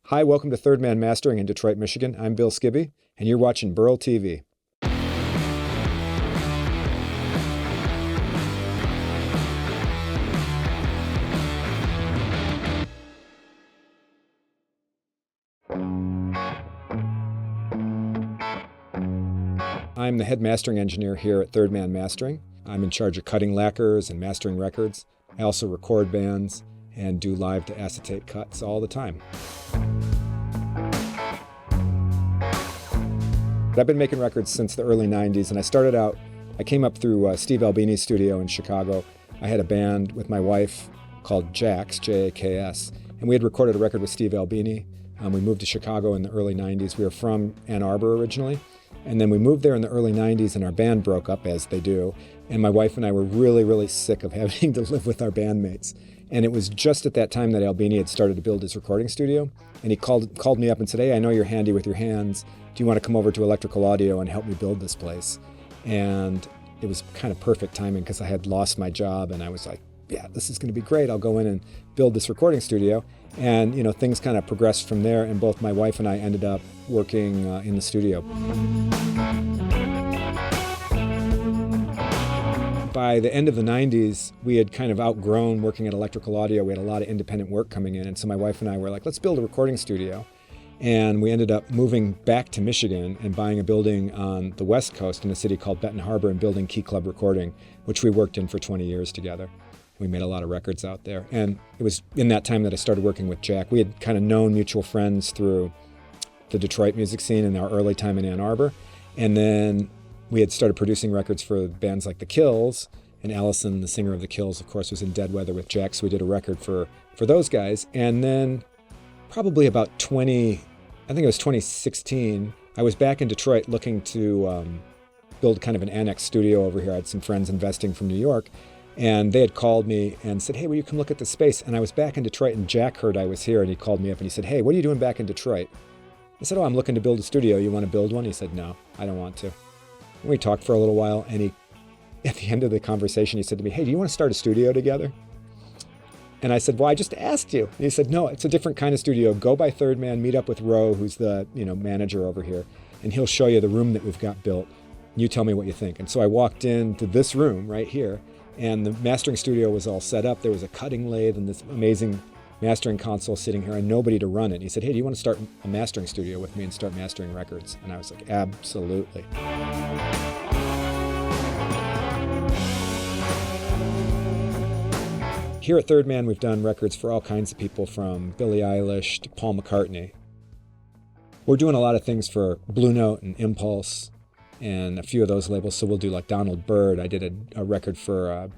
Hi, welcome to Third Man Mastering in Detroit, Michigan. I'm Bill Skibbe, and you're watching Burl TV. I'm the head mastering engineer here at Third Man Mastering. I'm in charge of cutting lacquers and mastering records. I also record bands and do live to acetate cuts all the time. I've been making records since the early 90s, and I came up through Steve Albini's studio in Chicago. I had a band with my wife called Jaks, Jaks, and we had recorded a record with Steve Albini. We moved to Chicago in the early 90s. We were from Ann Arbor originally, and then we moved there in the early 90s, and our band broke up, as they do, and my wife and I were really, really sick of having to live with our bandmates. And it was just at that time that Albini had started to build his recording studio, and he called me up and said, "Hey, I know you're handy with your hands. Do you want to come over to Electrical Audio and help me build this place?" And it was kind of perfect timing because I had lost my job, and I was like, yeah, this is going to be great. I'll go in and build this recording studio. And things kind of progressed from there, and both my wife and I ended up working in the studio. By the end of the 90s, we had kind of outgrown working at Electrical Audio. We had a lot of independent work coming in, and so my wife and I were like, let's build a recording studio. And we ended up moving back to Michigan and buying a building on the West Coast in a city called Benton Harbor and building Key Club Recording, which we worked in for 20 years together. We made a lot of records out there. And it was in that time that I started working with Jack. We had kind of known mutual friends through the Detroit music scene in our early time in Ann Arbor. And then we had started producing records for bands like The Kills, and Allison, the singer of The Kills, of course, was in Dead Weather with Jack, so we did a record for those guys. And then probably about I think it was 2016, I was back in Detroit looking to build kind of an annex studio over here. I had some friends investing from New York, and they had called me and said, "Hey, will you come look at the space?" And I was back in Detroit, and Jack heard I was here, and he called me up and he said, "Hey, what are you doing back in Detroit?" I said, "Oh, I'm looking to build a studio. You want to build one?" He said, "No, I don't want to." And we talked for a little while, and at the end of the conversation, he said to me, "Hey, do you want to start a studio together?" And I said, "Well, I just asked you." And he said, "No, it's a different kind of studio. Go by Third Man, meet up with Ro, who's the manager over here, and he'll show you the room that we've got built. You tell me what you think." And so I walked into this room right here, and the mastering studio was all set up. There was a cutting lathe and this amazing mastering console sitting here and nobody to run it. And he said, "Hey, do you want to start a mastering studio with me and start mastering records?" And I was like, absolutely. Here at Third Man, we've done records for all kinds of people, from Billie Eilish to Paul McCartney. We're doing a lot of things for Blue Note and Impulse and a few of those labels. So we'll do like Donald Byrd. I did a record for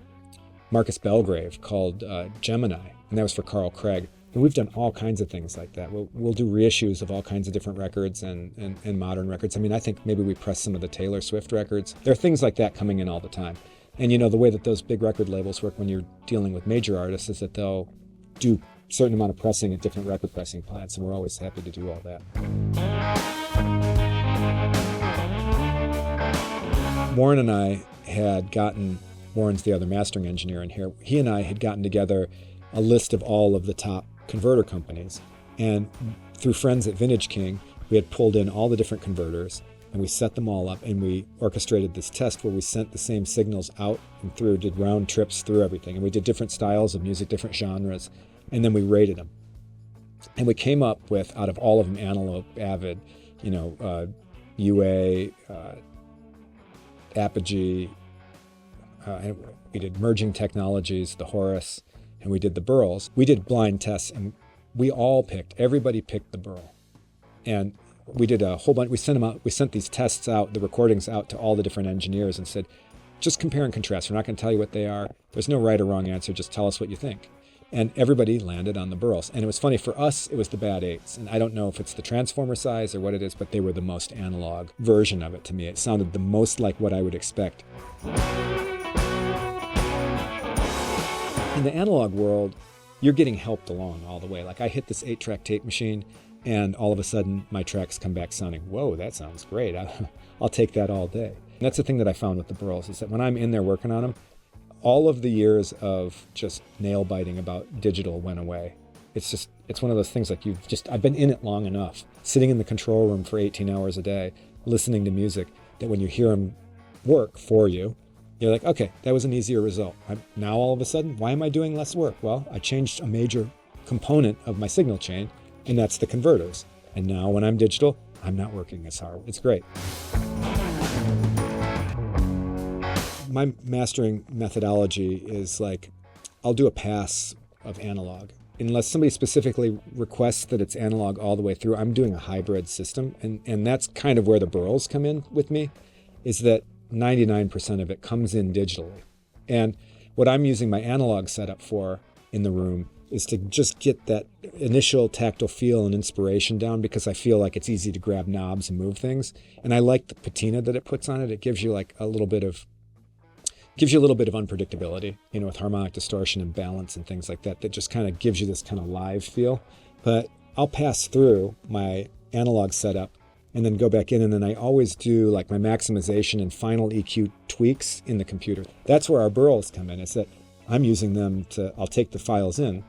Marcus Belgrave called Gemini, and that was for Carl Craig. And we've done all kinds of things like that. We'll do reissues of all kinds of different records and modern records. I mean, I think maybe we pressed some of the Taylor Swift records. There are things like that coming in all the time. And the way that those big record labels work when you're dealing with major artists is that they'll do a certain amount of pressing at different record pressing plants, and we're always happy to do all that. Warren and I had gotten, Warren's the other mastering engineer in here, he and I had gotten together a list of all of the top converter companies. And through friends at Vintage King, we had pulled in all the different converters, and we set them all up, and we orchestrated this test where we sent the same signals out and through, did round trips through everything. And we did different styles of music, different genres, and then we rated them. And we came up with, out of all of them, Antelope, Avid, UA, Apogee, we did Merging Technologies, the Horus, and we did the Burls. We did blind tests, and everybody picked the Burl. And we did a whole bunch, we sent these tests out, the recordings out to all the different engineers and said, just compare and contrast. We're not going to tell you what they are. There's no right or wrong answer. Just tell us what you think. And everybody landed on the Burls. And it was funny, for us, it was the Bad 8s. And I don't know if it's the transformer size or what it is, but they were the most analog version of it to me. It sounded the most like what I would expect. In the analog world, you're getting helped along all the way. Like, I hit this 8-track tape machine, and all of a sudden my tracks come back sounding, whoa, that sounds great. I'll take that all day. And that's the thing that I found with the Burls, is that when I'm in there working on them, all of the years of just nail biting about digital went away. It's just, it's one of those things like I've been in it long enough, sitting in the control room for 18 hours a day, listening to music, that when you hear them work for you, you're like, okay, that was an easier result. Now all of a sudden, why am I doing less work? Well, I changed a major component of my signal chain, and that's the converters. And now when I'm digital, I'm not working as hard. It's great. My mastering methodology is like, I'll do a pass of analog. Unless somebody specifically requests that it's analog all the way through, I'm doing a hybrid system. And that's kind of where the Burls come in with me, is that 99% of it comes in digitally. And what I'm using my analog setup for in the room is to just get that initial tactile feel and inspiration down, because I feel like it's easy to grab knobs and move things. And I like the patina that it puts on it. It gives you like a little bit of unpredictability, with harmonic distortion and balance and things like that, that just kind of gives you this kind of live feel. But I'll pass through my analog setup and then go back in, and then I always do like my maximization and final EQ tweaks in the computer. That's where our Burls come in, is that I'm using them I'll take the files in,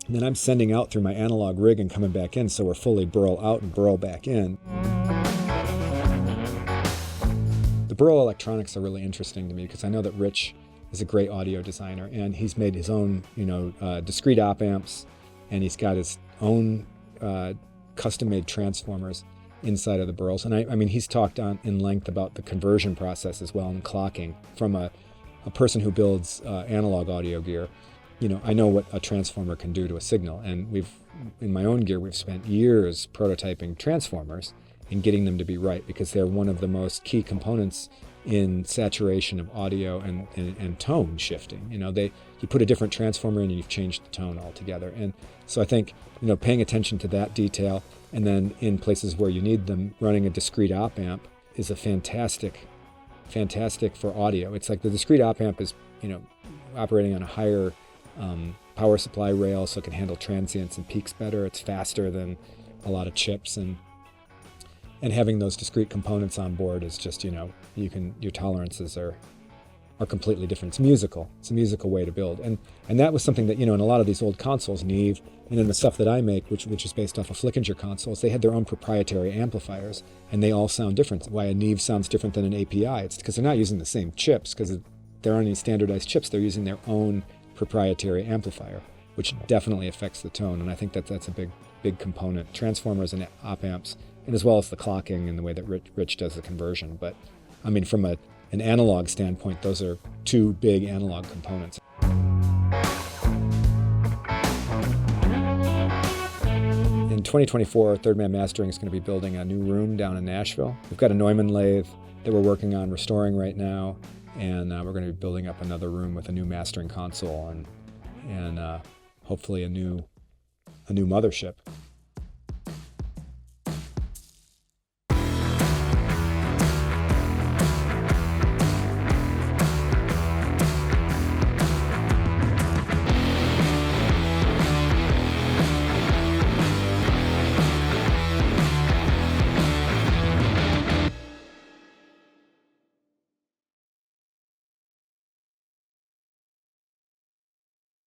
and then I'm sending out through my analog rig and coming back in, so we're fully Burl out and Burl back in. The Burl electronics are really interesting to me because I know that Rich is a great audio designer, and he's made his own, discrete op amps, and he's got his own custom-made transformers inside of the Burls. And I mean, he's talked in length about the conversion process as well, and clocking from a person who builds analog audio gear. I know what a transformer can do to a signal, and in my own gear, we've spent years prototyping transformers and getting them to be right, because they're one of the most key components in saturation of audio and tone shifting. You put a different transformer in and you've changed the tone altogether. And so I think, paying attention to that detail, and then in places where you need them, running a discrete op amp is a fantastic for audio. It's like the discrete op amp is, operating on a higher power supply rail, so it can handle transients and peaks better. It's faster than a lot of chips, and having those discrete components on board is just, your tolerances are completely different. It's musical. It's a musical way to build. And that was something that, in a lot of these old consoles, Neve, and in the stuff that I make, which is based off of Flickinger consoles, they had their own proprietary amplifiers, and they all sound different. Why a Neve sounds different than an API, it's because they're not using the same chips, because there aren't any standardized chips. They're using their own proprietary amplifier, which definitely affects the tone. And I think that's a big component. Transformers and op amps, and as well as the clocking and the way that Rich does the conversion. But I mean, from an analog standpoint, those are two big analog components. In 2024, Third Man Mastering is going to be building a new room down in Nashville. We've got a Neumann lathe that we're working on restoring right now, and we're going to be building up another room with a new mastering console and hopefully a new mothership.